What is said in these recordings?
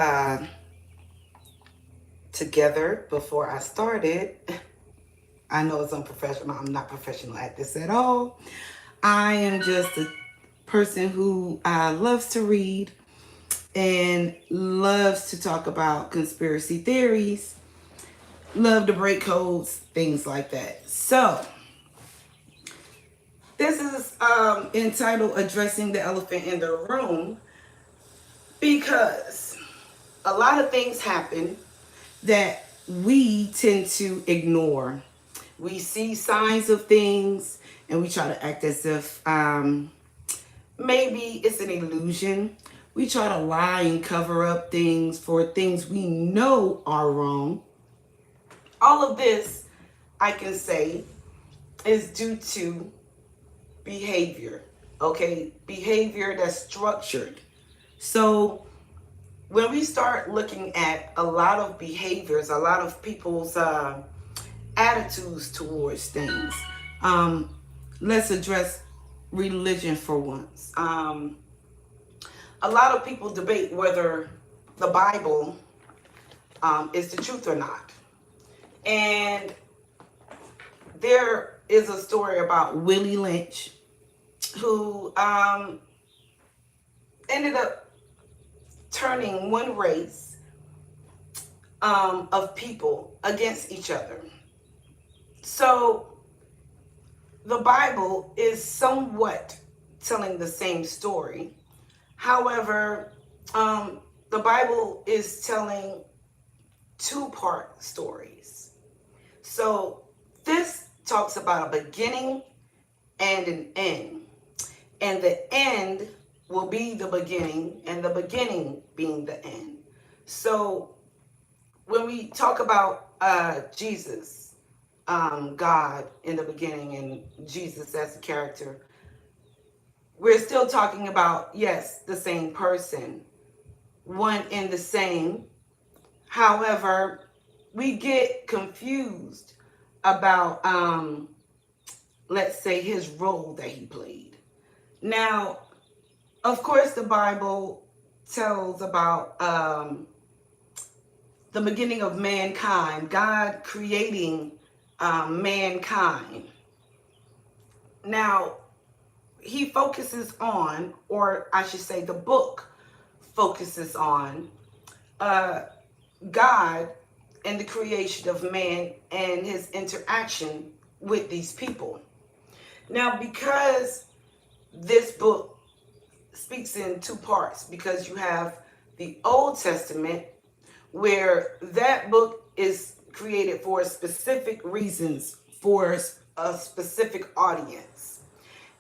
uh, together before I started. I know it's unprofessional. I'm not professional at this at all. I am just a person who loves to read and loves to talk about conspiracy theories, love to break codes, things like that. So, this is entitled Addressing the Elephant in the Room because a lot of things happen that we tend to ignore. We see signs of things and we try to act as if maybe it's an illusion. We try to lie and cover up things for things we know are wrong. All of this, I can say, is due to behavior. Okay, behavior that's structured. So when we start looking at a lot of behaviors, a lot of people's attitudes towards things, let's address religion for once. A lot of people debate whether the Bible is the truth or not. And there is a story about Willie Lynch who ended up turning one race of people against each other. So the Bible is somewhat telling the same story. However, the Bible is telling two-part stories. So this talks about a beginning and an end. And the end will be the beginning, and the beginning being the end. So when we talk about Jesus, God in the beginning, and Jesus as a character, we're still talking about, yes, the same person, one and the same. However, we get confused about, let's say, his role that he played. Now, of course, the Bible tells about the beginning of mankind, God creating mankind. Now, he focuses on, or I should say the book focuses on God and the creation of man and his interaction with these people. Now, because this book speaks in two parts, because you have the Old Testament, where that book is created for specific reasons, for a specific audience.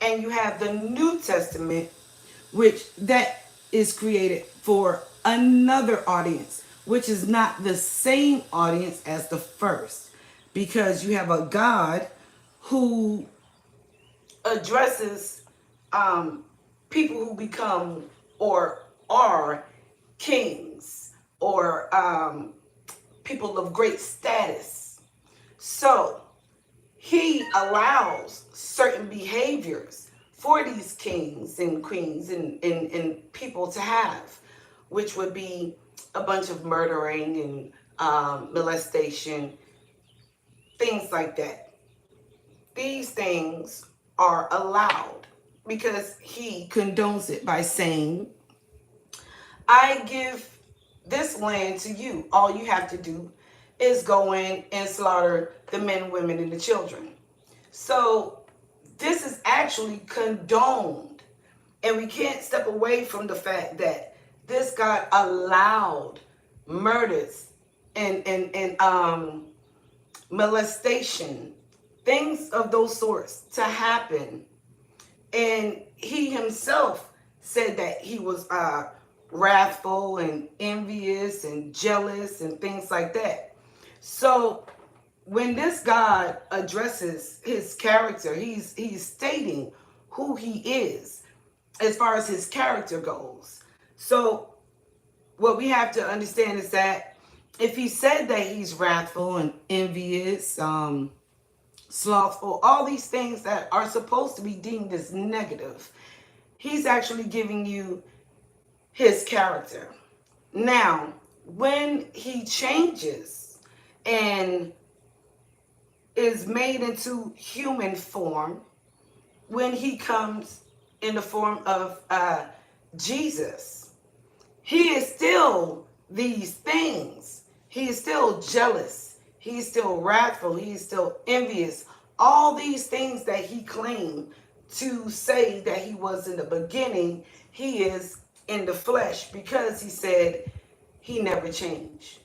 And you have the New Testament, which that is created for another audience, which is not the same audience as the first, because you have a God who addresses people who become or are kings or people of great status. So he allows certain behaviors for these kings and queens and people to have, which would be a bunch of murdering and molestation, things like that. These things are allowed because he condones it by saying, I give this land to you. All you have to do is go in and slaughter the men, women, and the children. So this is actually condoned. And we can't step away from the fact that this God allowed murders and molestation, things of those sorts to happen. And he himself said that he was wrathful and envious and jealous and things like that. So when this God addresses his character, he's stating who he is as far as his character goes. So what we have to understand is that if he said that he's wrathful and envious, slothful, all these things that are supposed to be deemed as negative, he's actually giving you his character. Now, when he changes and is made into human form, when he comes in the form of Jesus, he is still these things. He is still jealous. He is still wrathful. He is still envious. All these things that he claimed to say that he was in the beginning, he is in the flesh, because he said he never changed.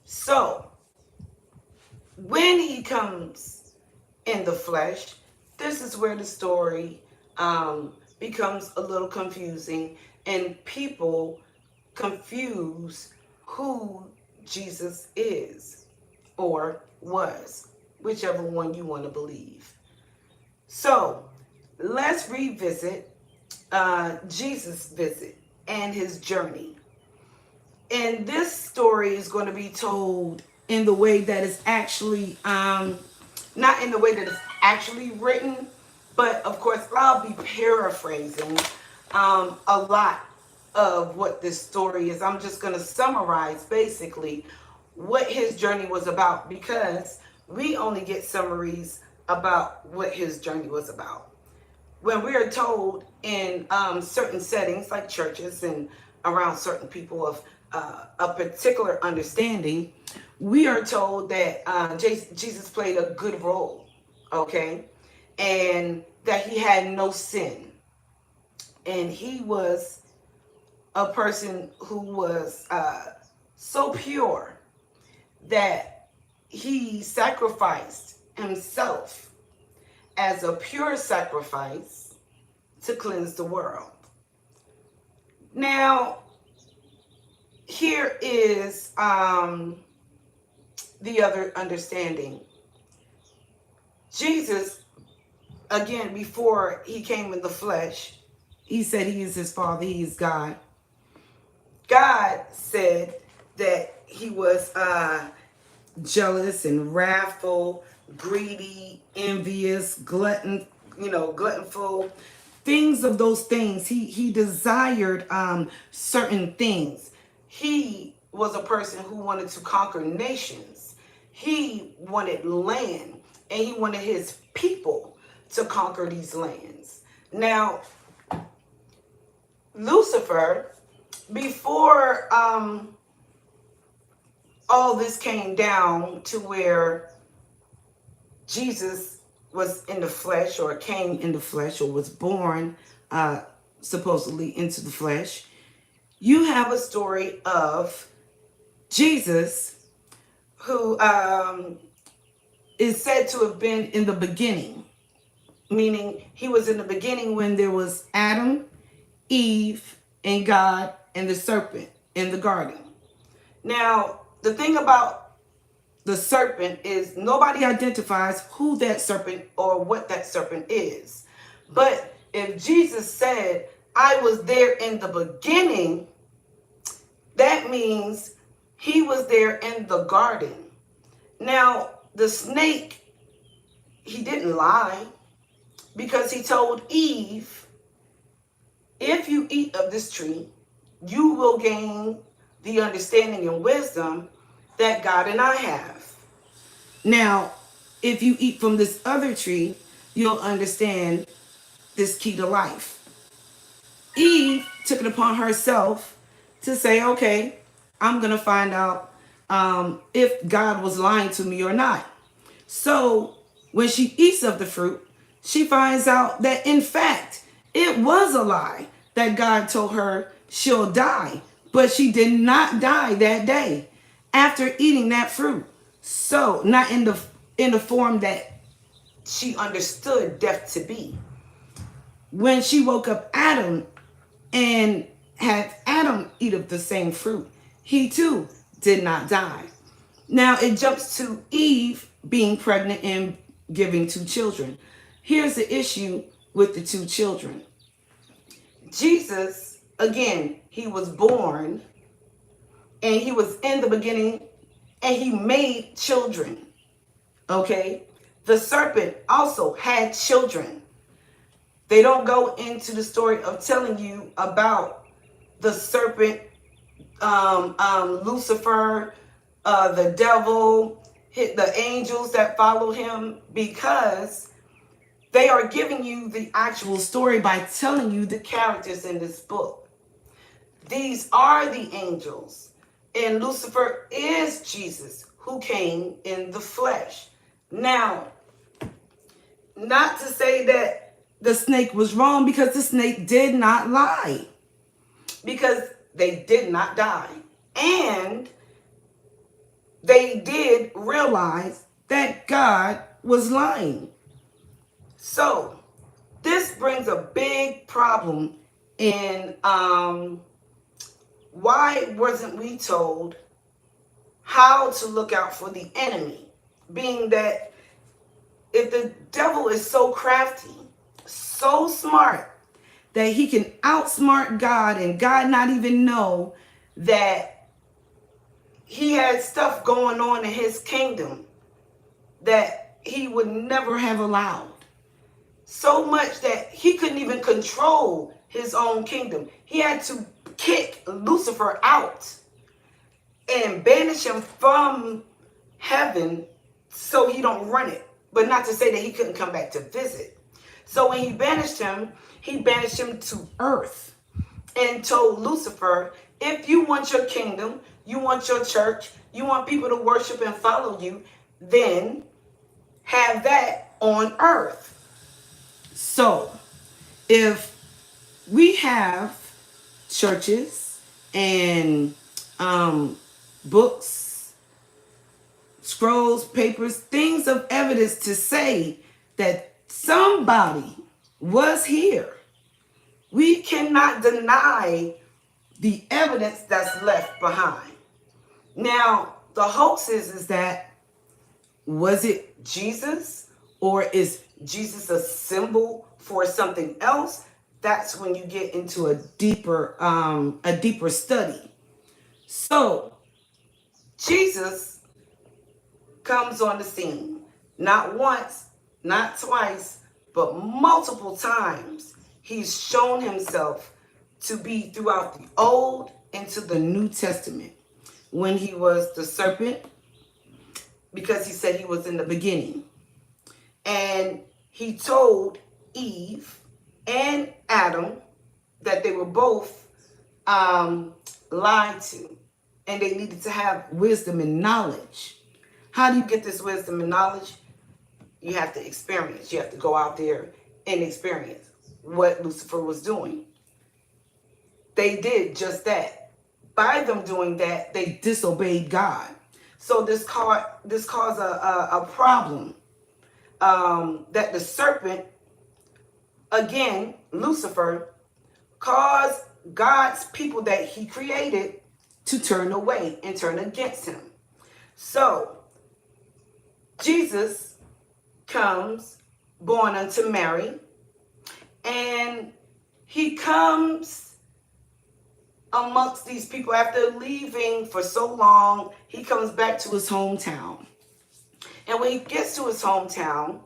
So when he comes in the flesh, this is where the story becomes a little confusing, and people confuse who Jesus is or was, whichever one you want to believe. So let's revisit Jesus' visit and his journey. And this story is going to be told in the way that is actually, not in the way that it's actually written, but of course I'll be paraphrasing a lot of what this story is. I'm just going to summarize basically what his journey was about, because we only get summaries about what his journey was about. When we are told in certain settings like churches and around certain people of a particular understanding, we are told that Jesus played a good role, okay, and that he had no sin, and he was a person who was so pure that he sacrificed himself as a pure sacrifice to cleanse the world. Now, here is the other understanding. Jesus, again, before he came in the flesh, he said he is his Father, he is God. God said that he was jealous and wrathful, greedy, envious, gluttonful, things of those things. He desired certain things. He was a person who wanted to conquer nations. He wanted land, and he wanted his people to conquer these lands. Now, Lucifer, before all this came down to where Jesus was in the flesh, or came in the flesh, or was born supposedly into the flesh, you have a story of Jesus who is said to have been in the beginning, meaning he was in the beginning when there was Adam, Eve, and God, and the serpent in the garden. Now, the thing about the serpent is nobody identifies who that serpent or what that serpent is. But if Jesus said, I was there in the beginning, that means he was there in the garden. Now, the snake, he didn't lie, because he told Eve, if you eat of this tree, you will gain the understanding and wisdom that God and I have. Now, if you eat from this other tree, you'll understand this key to life. Eve took it upon herself to say, okay, I'm going to find out if God was lying to me or not. So when she eats of the fruit, she finds out that, in fact, it was a lie that God told her she'll die. But she did not die that day after eating that fruit. So not in the form that she understood death to be. When she woke up Adam and had Adam eat of the same fruit, he too did not die. Now it jumps to Eve being pregnant and giving 2 children. Here's the issue with the 2 children. Jesus, again, he was born, and he was in the beginning, and he made children. Okay? The serpent also had children. They don't go into the story of telling you about the serpent Lucifer, the devil, hit the angels that followed him, because they are giving you the actual story by telling you the characters in this book. These are the angels, and Lucifer is Jesus who came in the flesh. Now, not to say that the snake was wrong, because the snake did not lie, because they did not die. And they did realize that God was lying. So this brings a big problem in why wasn't we told how to look out for the enemy? Being that if the devil is so crafty, so smart, that he can outsmart God and God not even know that he had stuff going on in his kingdom that he would never have allowed. So much that he couldn't even control his own kingdom. He had to kick Lucifer out and banish him from heaven so he don't run it. But not to say that he couldn't come back to visit. So when he banished him to earth and told Lucifer, if you want your kingdom, you want your church, you want people to worship and follow you, then have that on earth. So if we have churches and books, scrolls, papers, things of evidence to say that somebody was here, we cannot deny the evidence that's left behind. Now, the hoax is that, was it Jesus, or is Jesus a symbol for something else? That's when you get into a deeper study. So Jesus comes on the scene, not once, not twice, but multiple times. He's shown himself to be throughout the Old into the New Testament. When he was the serpent, because he said he was in the beginning. And he told Eve and Adam that they were both lied to, and they needed to have wisdom and knowledge. How do you get this wisdom and knowledge? You have to experience. You have to go out there and experience what Lucifer was doing. They did just that. By them doing that, they disobeyed God. So this caused a problem, that the serpent, again, Lucifer, caused God's people that he created to turn away and turn against him. So Jesus comes, born unto Mary, and he comes amongst these people after leaving for so long. He comes back to his hometown. And when he gets to his hometown,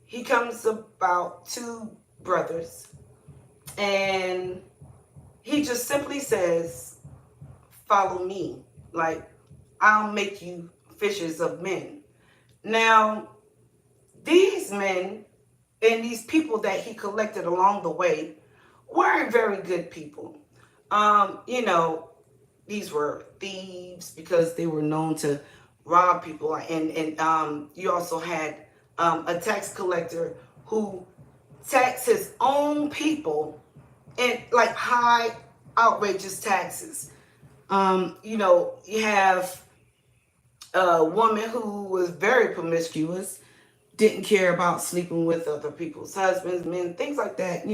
he comes about two brothers, and he just simply says, follow me. Like, I'll make you fishers of men. Now, these men and these people that he collected along the way weren't very good people. These were thieves because they were known to rob people. And you also had a tax collector who taxed his own people and like high outrageous taxes. You have a woman who was very promiscuous, didn't care about sleeping with other people's husbands, men, things like that,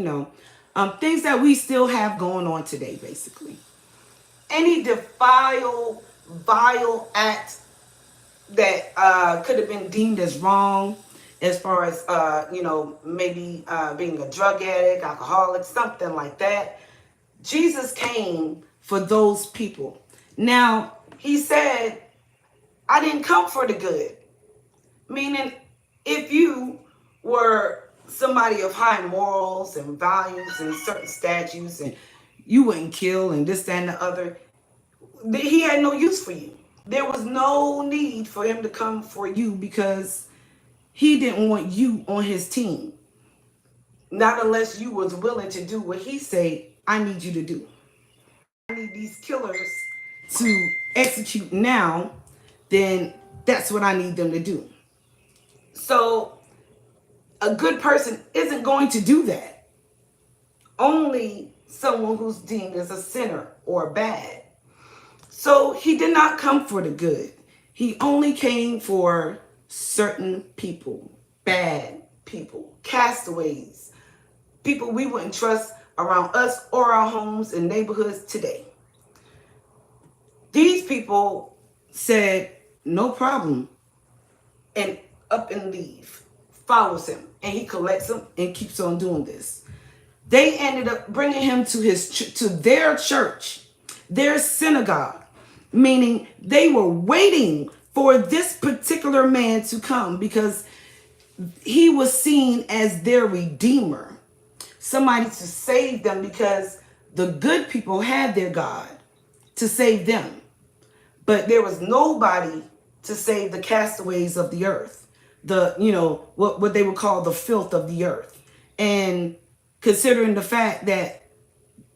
things that we still have going on today, basically. Any vile act that could have been deemed as wrong, as far as, maybe being a drug addict, alcoholic, something like that. Jesus came for those people. Now, he said, I didn't come for the good. Meaning, if you were somebody of high morals and values and certain statutes, and you wouldn't kill and this, that, and the other, he had no use for you. There was no need for him to come for you because he didn't want you on his team. Not unless you was willing to do what he said, I need you to do. I need these killers to execute now, then that's what I need them to do. So a good person isn't going to do that. Only someone who's deemed as a sinner or bad. So he did not come for the good. He only came for certain people, bad people, castaways, people we wouldn't trust around us or our homes and neighborhoods today. These people said, no problem, and up and leave, follows him, and he collects them and keeps on doing this. They ended up bringing him to their church, their synagogue, meaning they were waiting for this particular man to come because he was seen as their redeemer, somebody to save them, because the good people had their God to save them, but there was nobody to save the castaways of the earth, what they would call the filth of the earth. And considering the fact that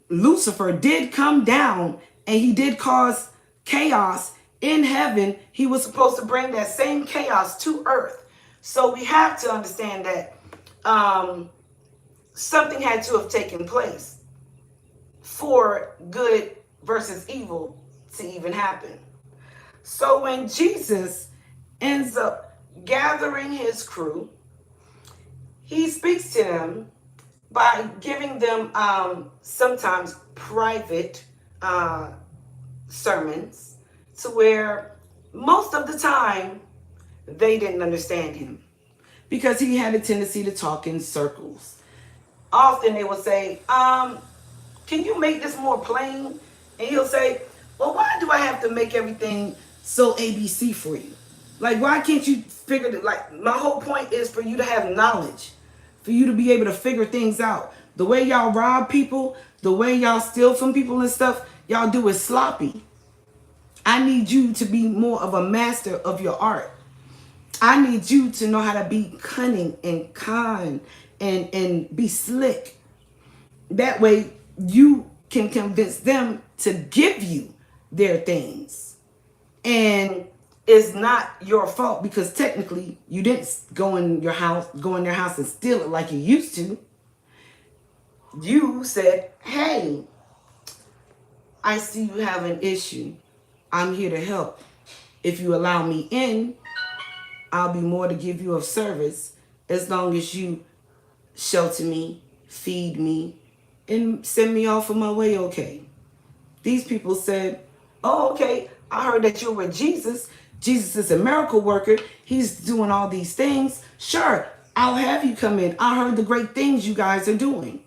Lucifer did come down and he did cause chaos in heaven, he was supposed to bring that same chaos to earth. So we have to understand that something had to have taken place for good versus evil to even happen. So when Jesus ends up gathering his crew, he speaks to them by giving them sometimes private sermons, to where most of the time they didn't understand him because he had a tendency to talk in circles. Often they will say, can you make this more plain? And he'll say, well, why do I have to make everything so ABC for you? Like, why can't you figure it? Like, my whole point is for you to have knowledge, for you to be able to figure things out. The way y'all rob people, the way y'all steal from people and stuff, y'all do it sloppy. I need you to be more of a master of your art. I need you to know how to be cunning and kind and be slick. That way you can convince them to give you their things. And it's not your fault because technically you didn't go in their house and steal it like you used to. You said, hey, I see you have an issue. I'm here to help. If you allow me in, I'll be more to give you of service as long as you shelter me, feed me, and send me off on my way, okay? These people said, oh, okay, I heard that you're with Jesus. Jesus is a miracle worker. He's doing all these things. Sure, I'll have you come in. I heard the great things you guys are doing.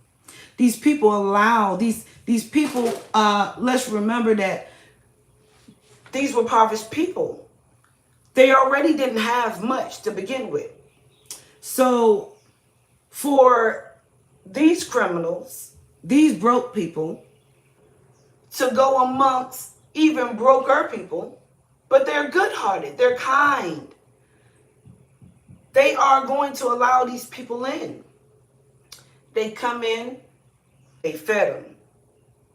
These people allow, these people, let's remember that these were impoverished people. They already didn't have much to begin with. So for these criminals, these broke people, to go amongst even broker people, but they're good-hearted, they're kind. They are going to allow these people in. They come in, they fed them,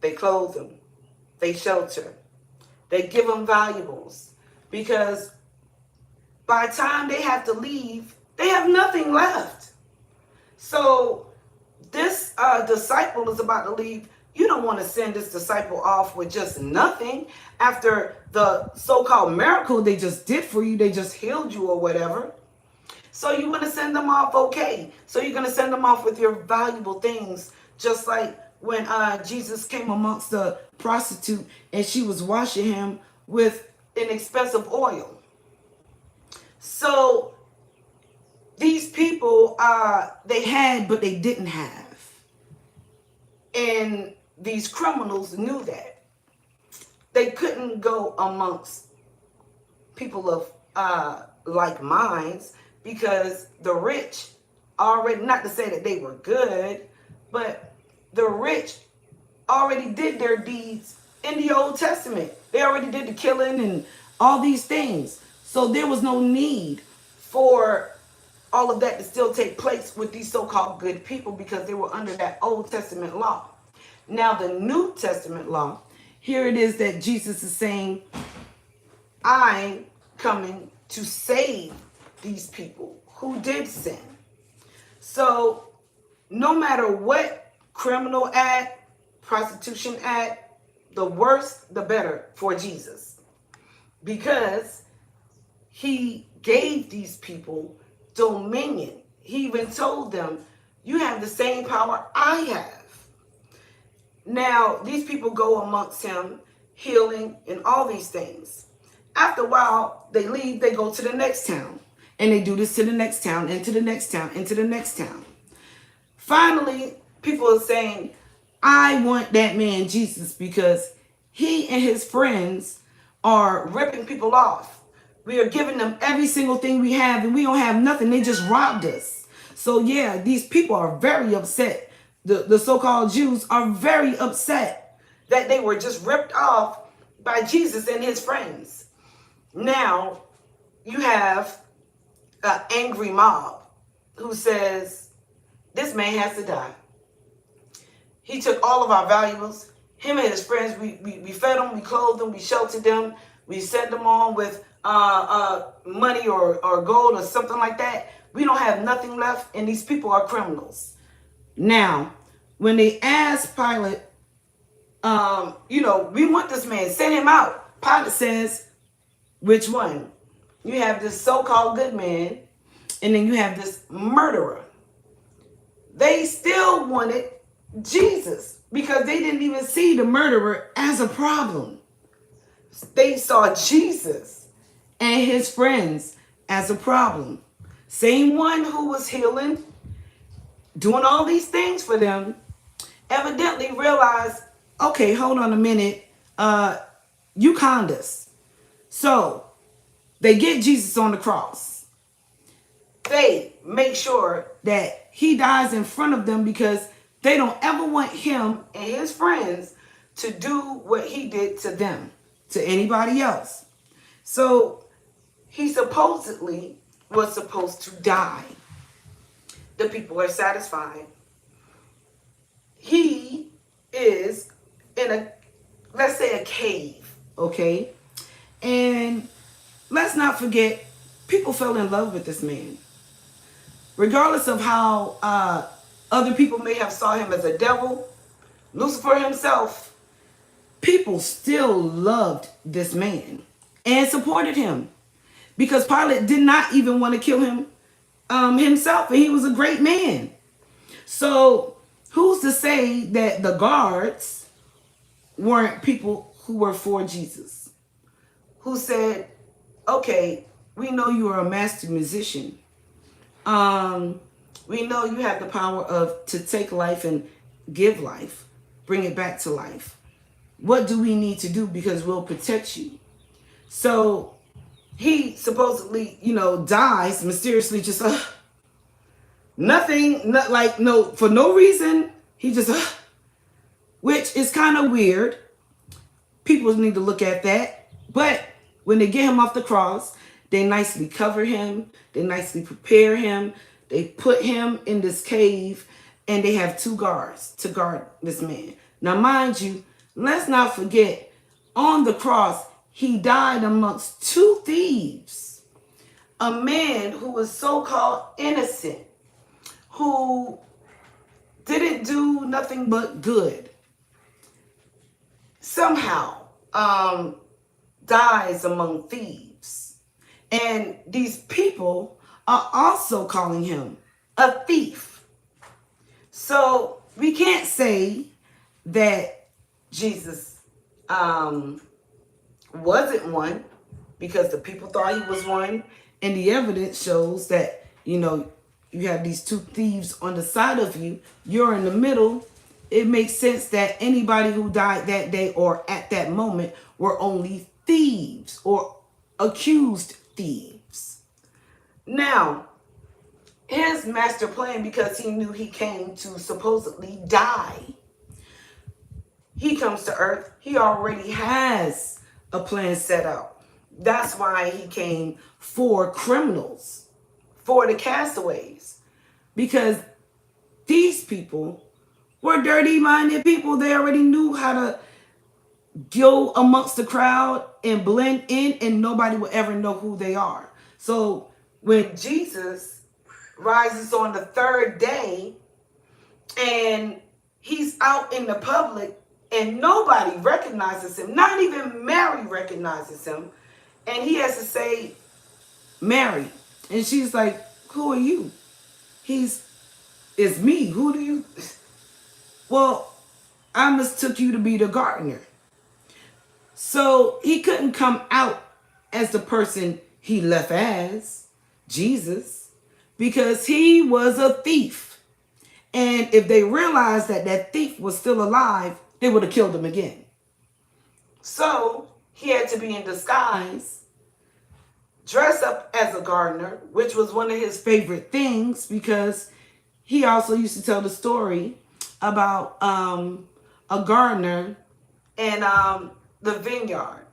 they clothe them, they shelter, they give them valuables, because by the time they have to leave, they have nothing left. So this disciple is about to leave. You don't want to send this disciple off with just nothing after the so-called miracle they just did for you. They just healed you or whatever. So you want to send them off okay. So you're going to send them off with your valuable things, just like when Jesus came amongst the prostitute and she was washing him with inexpensive oil. So these people, they had, but they didn't have. And these criminals knew that. They couldn't go amongst people of like minds, because the rich already, not to say that they were good, but the rich already did their deeds in the Old Testament. They already did the killing and all these things. So there was no need for all of that to still take place with these so-called good people because they were under that Old Testament law. Now the New Testament law, here it is that Jesus is saying, I'm coming to save these people who did sin. So no matter what criminal act, prostitution act, the worse, the better for Jesus. Because he gave these people dominion. He even told them, you have the same power I have. Now, these people go amongst him, healing and all these things. After a while, they leave, they go to the next town. And they do this to the next town, and to the next town, and to the next town. Finally, people are saying, I want that man Jesus because he and his friends are ripping people off. We are giving them every single thing we have, and we don't have nothing. They just robbed us. So yeah, these people are very upset. The so-called Jews are very upset that they were just ripped off by Jesus and his friends. Now, you have an angry mob who says, this man has to die. He took all of our valuables. Him and his friends, we fed them, we clothed them, we sheltered them, we sent them on with money or gold or something like that. We don't have nothing left, and these people are criminals. Now, when they asked Pilate, we want this man, send him out. Pilate says, which one? You have this so-called good man, and then you have this murderer. They still wanted Jesus because they didn't even see the murderer as a problem. They saw Jesus and his friends as a problem. Same one who was healing, doing all these things for them, evidently realized, okay, hold on a minute, you conned us. So they get Jesus on the cross. They make sure that he dies in front of them because they don't ever want him and his friends to do what he did to them, to anybody else. So he supposedly was supposed to die. The people are satisfied. He is in let's say a cave, okay? And let's not forget, people fell in love with this man. Regardless of how other people may have saw him as a devil, Lucifer himself, people still loved this man and supported him because Pilate did not even want to kill him himself, and he was a great man. So who's to say that the guards weren't people who were for Jesus, who said, okay, we know you are a master musician. We know you have the power to take life and give life, bring it back to life. What do we need to do? Because we'll protect you. So he supposedly, dies mysteriously, just nothing, for no reason. He just, which is kind of weird. People need to look at that. But when they get him off the cross, they nicely cover him. They nicely prepare him. They put him in this cave, and they have 2 guards to guard this man. Now, mind you, let's not forget, on the cross, he died amongst 2 thieves. A man who was so-called innocent, who didn't do nothing but good, somehow dies among thieves. And these people are also calling him a thief. So we can't say that Jesus wasn't one because the people thought he was one. And the evidence shows that, you have these 2 thieves on the side of you. You're in the middle. It makes sense that anybody who died that day or at that moment were only thieves or accused thieves. Now, his master plan, because he knew he came to supposedly die, he comes to earth. He already has a plan set out. That's why he came for criminals, for the castaways, because these people were dirty-minded people. They already knew how to go amongst the crowd and blend in, and nobody will ever know who they are. So when Jesus rises on the third day and he's out in the public and nobody recognizes him, not even Mary recognizes him, and he has to say, Mary, and she's like, who are you? It's me. Who do you? Well, I mistook you to be the gardener. So he couldn't come out as the person he left as, Jesus, because he was a thief. And if they realized that that thief was still alive, they would have killed him again. So he had to be in disguise, dress up as a gardener, which was one of his favorite things, because he also used to tell the story about a gardener and the vineyard,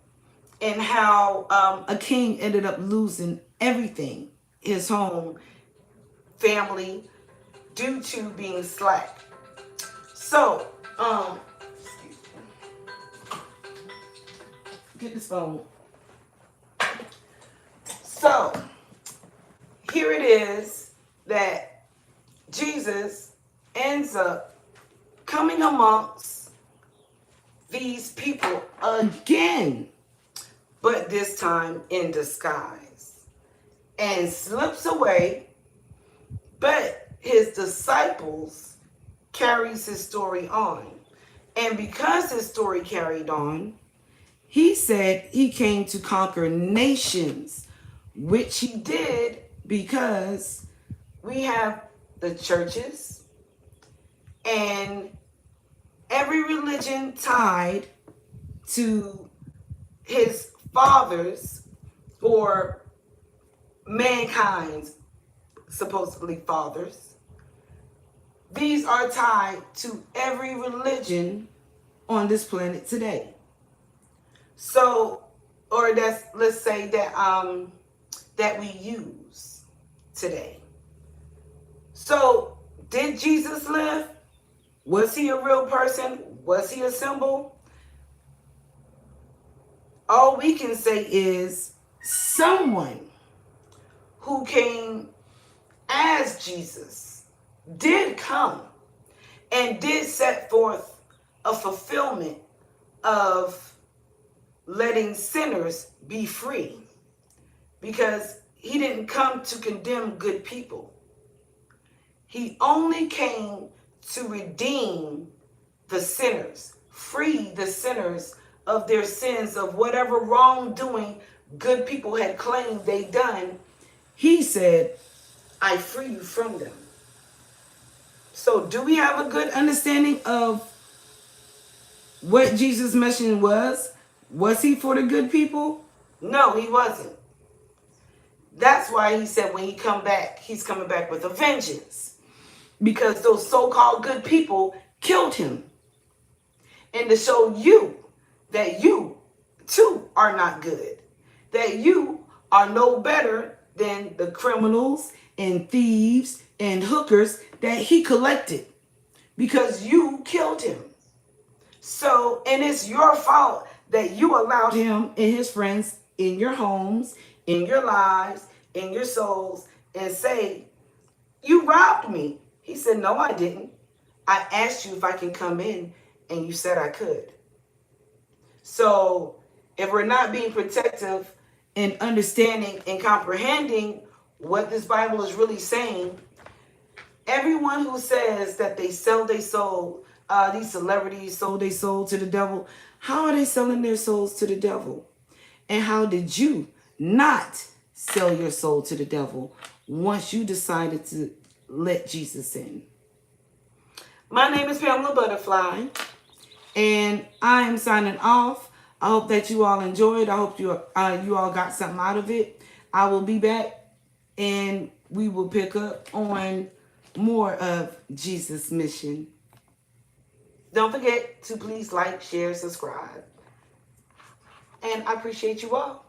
and how a king ended up losing everything, his home, family, due to being slack. So, get this phone. So, here it is that Jesus ends up coming amongst these people again, but this time in disguise, and slips away. But his disciples carries his story on, and because his story carried on, he said he came to conquer nations, which he did, because we have the churches and every religion tied to his fathers, or mankind's supposedly fathers. These are tied to every religion on this planet today. So, or let's say that we use today. So, did Jesus live? Was he a real person? Was he a symbol? All we can say is someone who came as Jesus did come and did set forth a fulfillment of letting sinners be free, because he didn't come to condemn good people. He only came to redeem the sinners, free the sinners of their sins, of whatever wrongdoing good people had claimed they done. He said, I free you from them. So do we have a good understanding of what Jesus' mission was? Was he for the good people? No, he wasn't. That's why he said when he come back, he's coming back with a vengeance, because those so-called good people killed him. And to show you that you too are not good, that you are no better than the criminals and thieves and hookers that he collected, because you killed him. So, and it's your fault that you allowed him and his friends in your homes, in your lives, in your souls, and say, you robbed me. He said, no, I didn't. I asked you if I can come in, and you said I could. So if we're not being protective and understanding and comprehending what this Bible is really saying, everyone who says that they sell their soul, these celebrities sold their soul to the devil, how are they selling their souls to the devil? And how did you not sell your soul to the devil once you decided to let Jesus in? My name is Pamela Butterfly, and I am signing off. I hope that you all enjoyed. I hope you all got something out of it. I will be back, and we will pick up on more of Jesus' mission. Don't forget to please like, share, subscribe. And I appreciate you all.